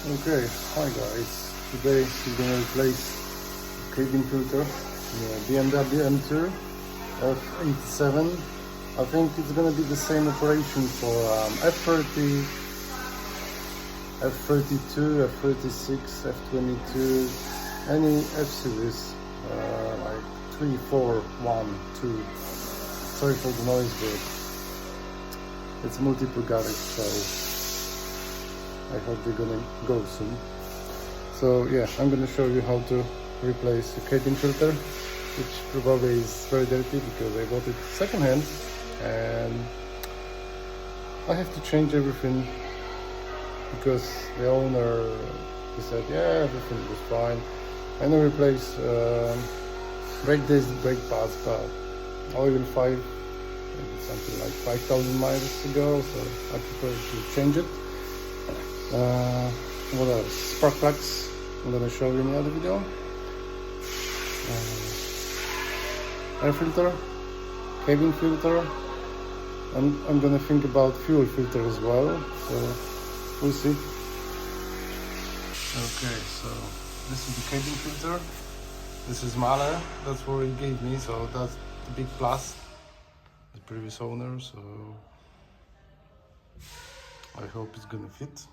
Okay, hi guys. Today we're gonna replace cabin filter BMW M2 f87. I think it's gonna be the same operation for f30, f32, f36, f22, any F series like 3, 4, 1, 2. Sorry for the noise, but it's multiple garage, so I hope they're gonna go soon. So yeah, I'm gonna show you how to replace the cabin filter, which probably is very dirty because I bought it secondhand and I have to change everything because the owner, he said yeah, everything was fine. I know replace brake disc, brake pads, but oil 5, maybe something like 5,000 miles ago, so I prefer to change it. What else? Spark plugs, I'm gonna show you in the other video. Air filter, cabin filter, and I'm gonna think about fuel filter as well, so we'll see. Okay, so this is the cabin filter. This is smaller, that's what he gave me, so that's the big plus, the previous owner, so I hope it's gonna fit.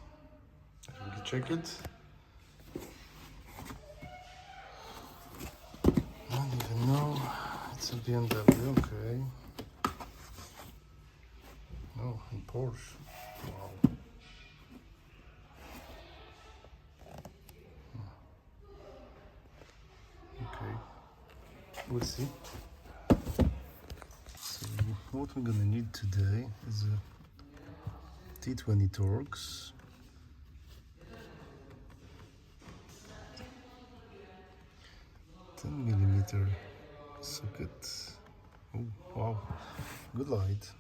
I can check it. I don't even know. It's a BMW, okay. No, in Porsche. Wow. Okay, we'll see. So what we're gonna need today is a T20 Torx. 10mm socket. Oh wow, good light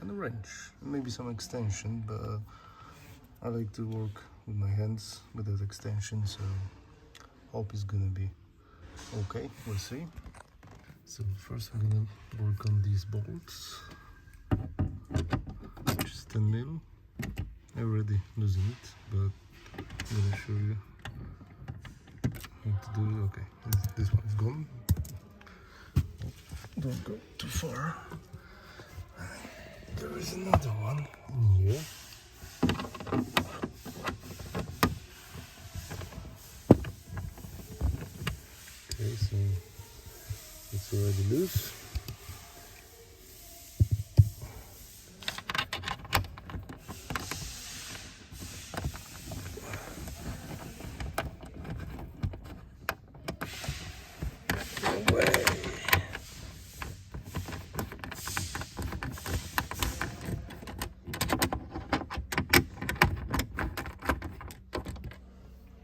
and a wrench, maybe some extension, but I like to work with my hands without extension, so hope it's gonna be okay. We'll see. So first I'm gonna work on these bolts, just 10mm. I already losing it, but I'm gonna show you how to do it. Okay, this one's gone. Don't go too far. There is another one in here. Okay, so it's already loose.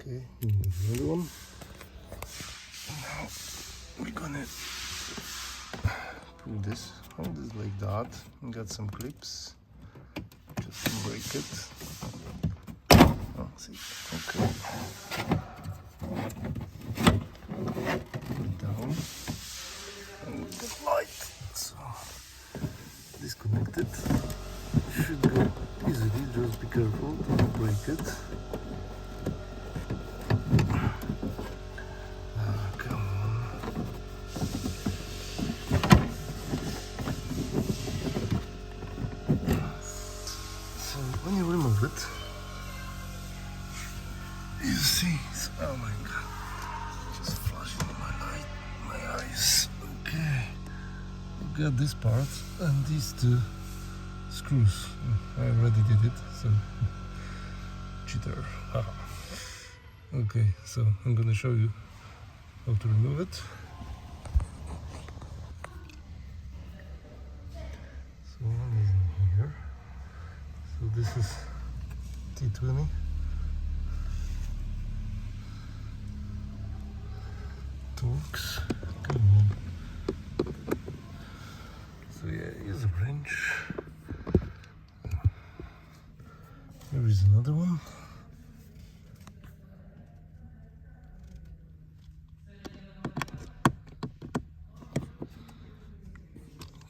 Okay, another one. Now we're gonna pull this, hold this like that, and got some clips just to break it. Oh, see, okay. Put it down, and we got light, so disconnect it. Should go easily, just be careful, don't break it. When you remove it, you see, oh my god, just flashing in my eyes. Okay, you got this part and these two screws. I already did it, so cheater. Okay, so I'm gonna show you how to remove it. So one is in here. So this is T20. Torx. Come on. So yeah, use a wrench. There is another one.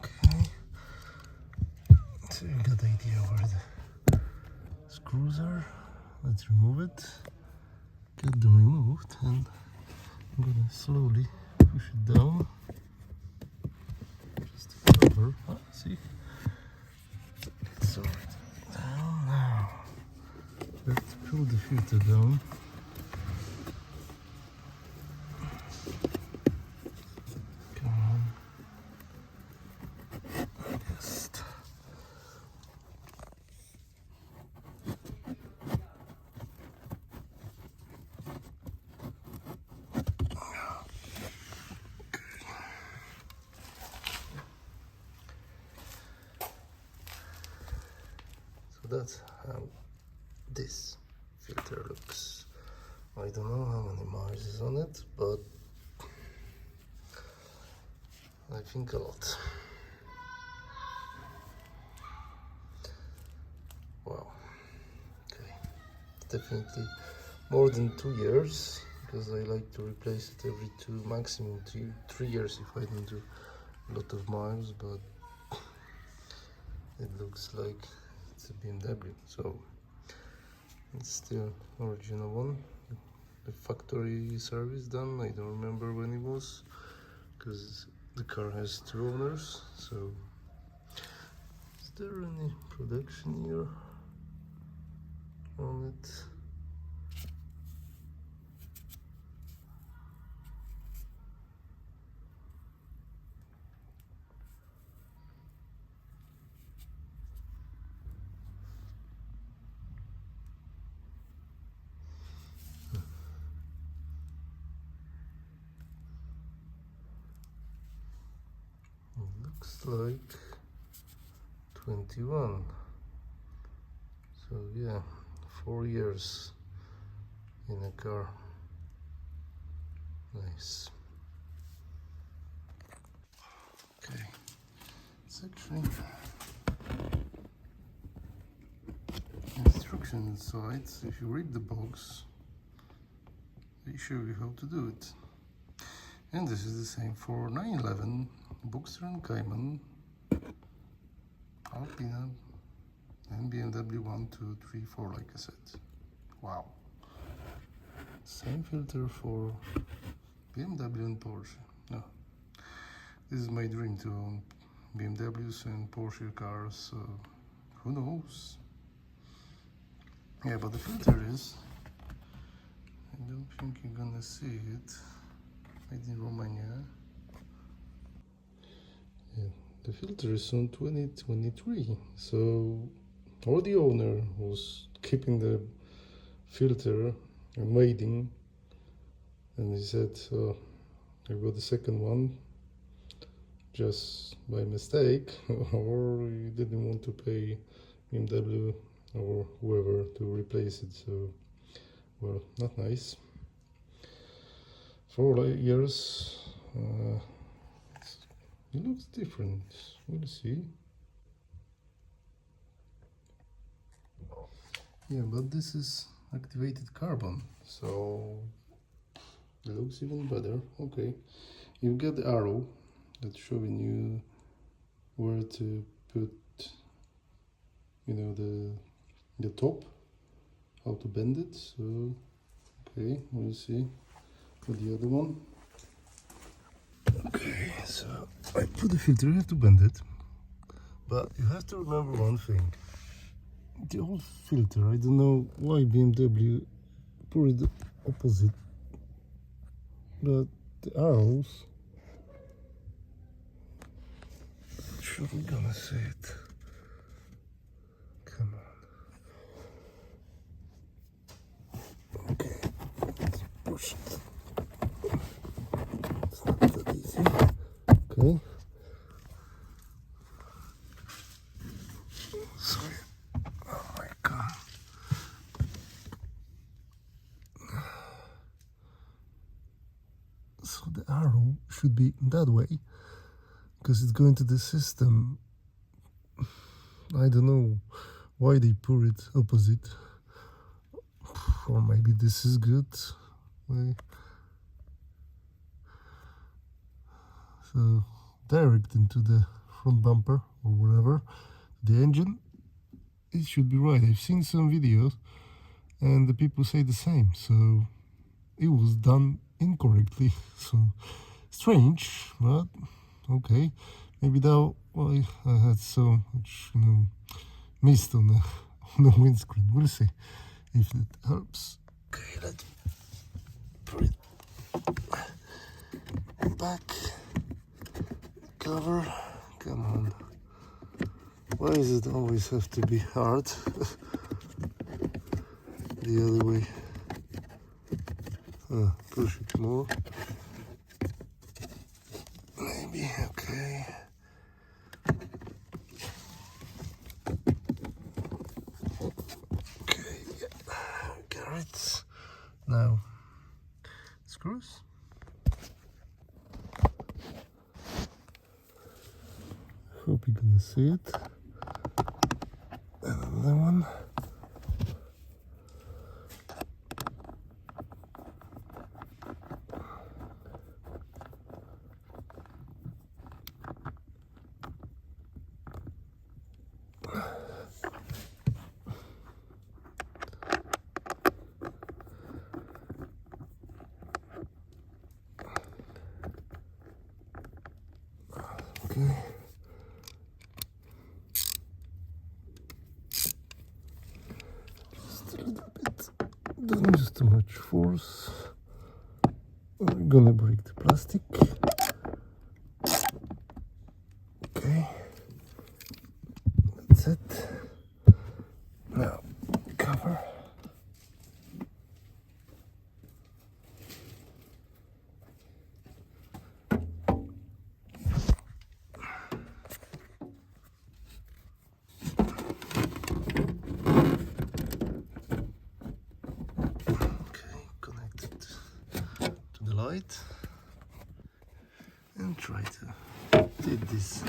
Okay. So you got the idea where the screws are. Let's remove it, get them removed, and I'm gonna slowly push it down. Just to cover. See? It's already down now. Let's pull the filter down. Come on. Just. So that's how this filter looks. I don't know how many miles is on it, but I think a lot. Wow. Okay. Definitely more than 2 years, because I like to replace it every maximum 3 years if I don't do a lot of miles, but it looks like it's a BMW, so it's still original one. The factory service done, I don't remember when it was, because the car has 2 owners. So is there any production year on it? Looks like 21. So yeah, 4 years in a car. Nice. Okay, it's actually instruction inside. So if you read the box, they show you how to do it. And this is the same for 911, Boxster and Cayman, Alpina, and BMW 1, 2, 3, 4, like I said. Wow. Same filter for BMW and Porsche. No. This is my dream to own BMWs and Porsche cars. Who knows? Yeah, but the filter is, I don't think you're gonna see it. Made in Romania. Yeah, the filter is on 2023, so or the owner was keeping the filter and waiting, and he said, I got the second one just by mistake, or he didn't want to pay BMW or whoever to replace it. So, well, not nice. 4 years, it looks different. We'll see. Yeah, but this is activated carbon, so it looks even better. Okay, you get the arrow that's showing you where to put, you know, the top, how to bend it. So okay, we'll see with the other one. Okay, so I put the filter. You have to bend it, but you have to remember one thing. The old filter, I don't know why BMW put it opposite, but the arrows, sure we're gonna see it. Come on. Okay, let's push it. It's not that easy. Okay. Sorry. Oh my God. So the arrow should be that way, because it's going to the system. I don't know why they put it opposite, or maybe this is good. So direct into the front bumper or whatever, the engine, it should be right. I've seen some videos and the people say the same. So it was done incorrectly. So strange, but okay. Maybe that why I had so much, mist on the windscreen. We'll see if it helps. Okay, let's put it back. Cover. Come on. Why does it always have to be hard? The other way. Push it more. Maybe, okay. Okay, yeah. Got it. Now, screws. Hope you can see it. Another one. Okay. Just a little bit. Don't use too much force. We're gonna break the plastic. Okay. That's it. Now, cover. Light and try to did this